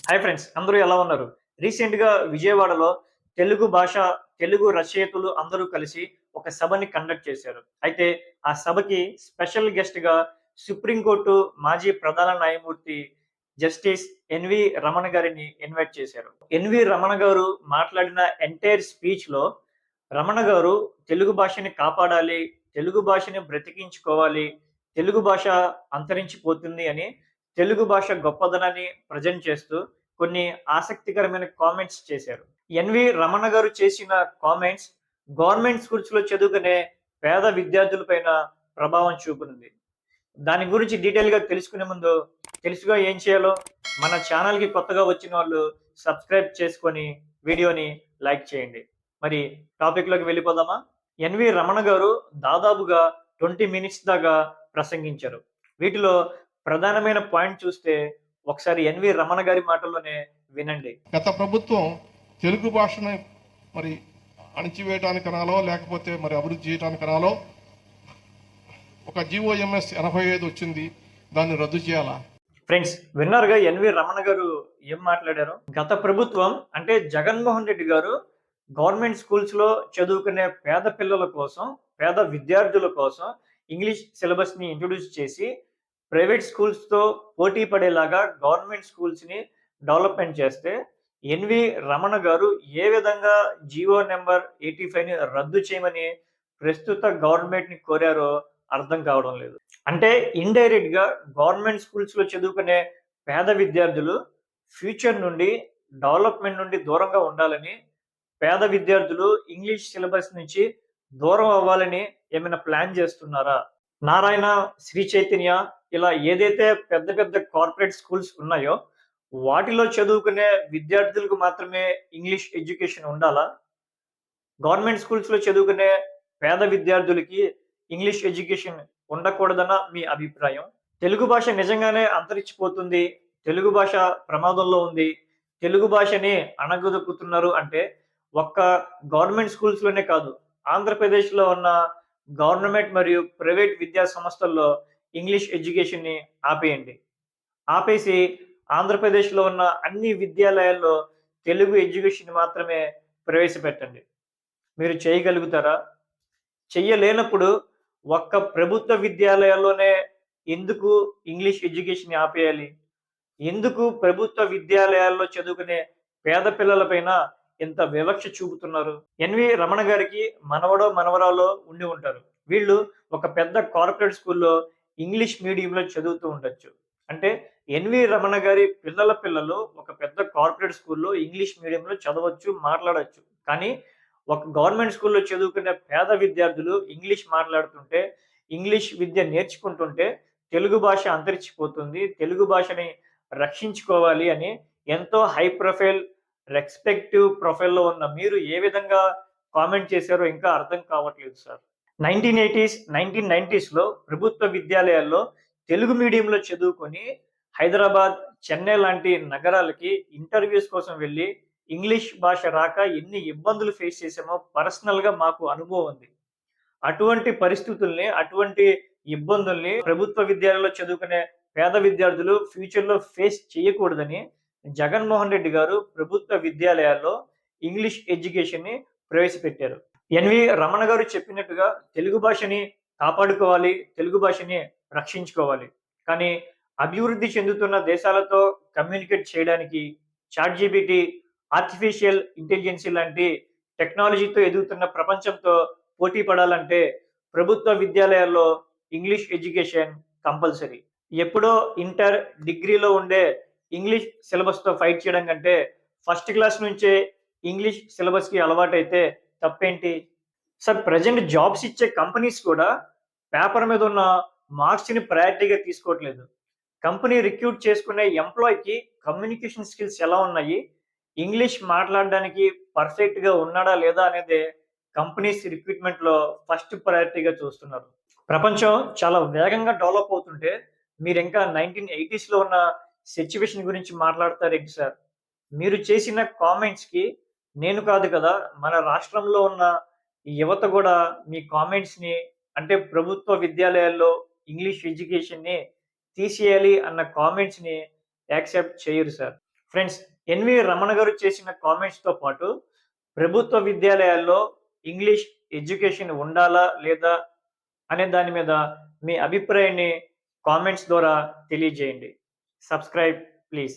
Hi friends, అందరూ ఎలా ఉన్నారు? రీసెంట్‌గా విజయవాడలో తెలుగు భాష, తెలుగు రచయితలు అందరూ కలిసి ఒక సభని కండక్ట్ చేశారు. అయితే ఆ సభకి స్పెషల్ గెస్ట్‌గా సుప్రీంకోర్టు మాజీ ప్రధాన న్యాయమూర్తి జస్టిస్ ఎన్‌వి రమణ గారిని ఇన్వైట్ చేశారు. ఎన్‌వి రమణ గారు మాట్లాడిన ఎంటైర్ స్పీచ్‌లో రమణ గారు తెలుగు భాషని కాపాడాలి, తెలుగు భాషని బ్రతికించుకోవాలి, తెలుగు భాష అంతరించిపోతుంది అని తెలుగు భాష గొప్పదనాన్ని ప్రెజెంట్ చేస్తూ కొన్ని ఆసక్తికరమైన కామెంట్స్ చేశారు. ఎన్వి రమణ గారు చేసిన కామెంట్స్ గవర్నమెంట్ స్కూల్స్‌లో చదువుకునే పేద విద్యార్థుల పైన ప్రభావం చూపనుంది. దాని గురించి డీటెయిల్‌గా తెలుసుకునే ముందు తెలుసుగా ఏం చేయాలో మన ఛానెల్‌కి కొత్తగా వచ్చిన వాళ్ళు సబ్స్క్రైబ్ చేసుకొని వీడియోని లైక్ చేయండి. మరి టాపిక్‌లోకి వెళ్ళిపోదామా? ఎన్వి రమణ గారు దాదాపుగా 20 మినిట్స్ దాకా ప్రసంగించారు. వీటిలో ప్రధానమైన పాయింట్ చూస్తే ఒకసారి ఎన్వి రమణ గారి మాటల్లోనే వినండి. గత ప్రభుత్వం తెలుగు భాషని మరి అణిచివేయడానికి అనాలో లేకపోతే మరి అభివృద్ధి చేయడానికి అనాలో ఒక జీఓఎంఎస్ 85 వచ్చింది, దాన్ని రద్దు చేయాలా? ఫ్రెండ్స్, విన్నారుగా ఎన్వి రమణ గారు ఏం మాట్లాడారు? గత ప్రభుత్వం అంటే జగన్మోహన్ రెడ్డి గారు గవర్నమెంట్ స్కూల్స్ లో చదువుకునే పేద పిల్లల కోసం, పేద విద్యార్థుల కోసం ఇంగ్లీష్ సిలబస్ ని ఇంట్రొడ్యూస్ చేసి ప్రైవేట్ స్కూల్స్ తో పోటీ పడేలాగా గవర్నమెంట్ స్కూల్స్ ని డెవలప్మెంట్ చేస్తే ఎన్వి రమణ గారు ఏ విధంగా జియో నెంబర్ 85 ని రద్దు చేయమని ప్రస్తుత గవర్నమెంట్ ని కోరారో అర్థం కావడం లేదు. అంటే ఇండైరెక్ట్ గా గవర్నమెంట్ స్కూల్స్ లో చదువుకునే పేద విద్యార్థులు ఫ్యూచర్ నుండి, డెవలప్మెంట్ నుండి దూరంగా ఉండాలని, పేద విద్యార్థులు ఇంగ్లీష్ సిలబస్ నుంచి దూరం అవ్వాలని ఏమైనా ప్లాన్ చేస్తున్నారా? నారాయణ, శ్రీ చైతన్య ఇలా ఏదైతే పెద్ద పెద్ద కార్పొరేట్ స్కూల్స్ ఉన్నాయో వాటిలో చదువుకునే విద్యార్థులకు మాత్రమే ఇంగ్లీష్ ఎడ్యుకేషన్ ఉండాలా? గవర్నమెంట్ స్కూల్స్ లో చదువుకునే పేద విద్యార్థులకి ఇంగ్లీష్ ఎడ్యుకేషన్ ఉండకూడదన్న మీ అభిప్రాయం? తెలుగు భాష నిజంగానే అంతరించిపోతుంది, తెలుగు భాష ప్రమాదంలో ఉంది, తెలుగు భాషని అణగదొక్కుతున్నారు అంటే ఒక్క గవర్నమెంట్ స్కూల్స్ లోనే కాదు, ఆంధ్రప్రదేశ్ లో ఉన్న గవర్నమెంట్ మరియు ప్రైవేట్ విద్యా సంస్థల్లో ఇంగ్లీష్ ఎడ్యుకేషన్ ని ఆపేయండి. ఆపేసి ఆంధ్రప్రదేశ్‌లో ఉన్న అన్ని విద్యాలయాల్లో తెలుగు ఎడ్యుకేషన్ మాత్రమే ప్రవేశపెట్టండి. మీరు చేయగలుగుతారా? చెయ్యలేనప్పుడు ఒక్క ప్రభుత్వ విద్యాలయాల్లోనే ఎందుకు ఇంగ్లీష్ ఎడ్యుకేషన్‌ని ఆపేయాలి? ఎందుకు ప్రభుత్వ విద్యాలయాల్లో చదువుకునే పేద పిల్లల పైన ఇంత వివక్ష చూపుతున్నారు? ఎన్వి రమణ గారికి మనవడో, మనవరాలో ఉండి ఉంటారు. వీళ్ళు ఒక పెద్ద కార్పొరేట్ స్కూల్‌లో ఇంగ్లీష్ మీడియంలో చదువుతూ ఉండొచ్చు. అంటే ఎన్వి రమణ గారి పిల్లల పిల్లలు ఒక పెద్ద కార్పొరేట్ స్కూల్‌లో ఇంగ్లీష్ మీడియంలో చదవచ్చు, మాట్లాడొచ్చు. కానీ ఒక గవర్నమెంట్ స్కూల్‌లో చదువుకునే పేద విద్యార్థులు ఇంగ్లీష్ మాట్లాడుతుంటే, ఇంగ్లీష్ విద్య నేర్చుకుంటుంటే తెలుగు భాష అంతరించిపోతుంది, తెలుగు భాషని రక్షించుకోవాలి అని ఎంతో హై ప్రొఫైల్, రెస్పెక్టివ్ ప్రొఫైల్‌లో ఉన్న మీరు ఏ విధంగా కామెంట్ చేశారో ఇంకా అర్థం కావట్లేదు సార్. 1980స్, 1990స్‌లో ప్రభుత్వ విద్యాలయాల్లో తెలుగు మీడియంలో చదువుకొని హైదరాబాద్, చెన్నై లాంటి నగరాలకి ఇంటర్వ్యూస్ కోసం వెళ్లి ఇంగ్లీష్ భాష రాక ఎన్ని ఇబ్బందులు ఫేస్ చేసామో పర్సనల్‌గా మాకు అనుభవం ఉంది. అటువంటి పరిస్థితుల్ని, అటువంటి ఇబ్బందుల్ని ప్రభుత్వ విద్యాలయాల్లో చదువుకునే పేద విద్యార్థులు ఫ్యూచర్‌లో ఫేస్ చేయకూడదని జగన్మోహన్ రెడ్డి గారు ప్రభుత్వ విద్యాలయాల్లో ఇంగ్లీష్ ఎడ్యుకేషన్‌ని ప్రవేశపెట్టారు. ఎన్వి రమణ గారు చెప్పినట్టుగా తెలుగు భాషని కాపాడుకోవాలి, తెలుగు భాషని రక్షించుకోవాలి. కానీ అభివృద్ధి చెందుతున్న దేశాలతో కమ్యూనికేట్ చేయడానికి చాట్‌జీపీటీ, ఆర్టిఫిషియల్ ఇంటెలిజెన్స్ లాంటి టెక్నాలజీతో ఎదుగుతున్న ప్రపంచంతో పోటీ పడాలంటే ప్రభుత్వ విద్యాలయాల్లో ఇంగ్లీష్ ఎడ్యుకేషన్ కంపల్సరీ. ఎప్పుడో ఇంటర్, డిగ్రీలో ఉండే ఇంగ్లీష్ సిలబస్‌తో ఫైట్ చేయడం కంటే ఫస్ట్ క్లాస్ నుంచే ఇంగ్లీష్ సిలబస్‌కి అలవాటైతే తప్పేంటి? సార్, ప్రెజెంట్ జాబ్స్ ఇచ్చే కంపెనీస్ కూడా పేపర్ మీద ఉన్న మార్క్స్‌ని ప్రయారిటీగా తీసుకోవట్లేదు. కంపెనీ రిక్రూట్ చేసుకునే ఎంప్లాయ్‌కి కమ్యూనికేషన్ స్కిల్స్ ఎలా ఉన్నాయి? ఇంగ్లీష్ మాట్లాడడానికి పర్ఫెక్ట్‌గా ఉన్నాడా లేదా అనేదే కంపెనీస్ రిక్రూట్‌మెంట్‌లో ఫస్ట్ ప్రయారిటీగా చూస్తున్నారు. ప్రపంచం చాలా వేగంగా డెవలప్ అవుతుంటే మీరింకా 1980స్‌లో ఉన్న సిట్యుయేషన్ గురించి మాట్లాడతారేంటి సార్? మీరు చేసిన కామెంట్స్‌కి నేను కాదు కదా, మన రాష్ట్రంలో ఉన్న యువత గూడా మీ కామెంట్స్‌ని అంటే ప్రభుత్వ విద్యాలయాల్లో ఇంగ్లీష్ ఎడ్యుకేషన్‌ని తీసేయాలి అన్న కామెంట్స్‌ని యాక్సెప్ట్ చేయరు సార్. ఫ్రెండ్స్, ఎన్వి రమణ గారు చేసిన కామెంట్స్తో పాటు ప్రభుత్వ విద్యాలయాల్లో ఇంగ్లీష్ ఎడ్యుకేషన్ ఉండాలా లేదా అనే దాని మీద మీ అభిప్రాయాన్ని కామెంట్స్ ద్వారా తెలియజేయండి. Subscribe please.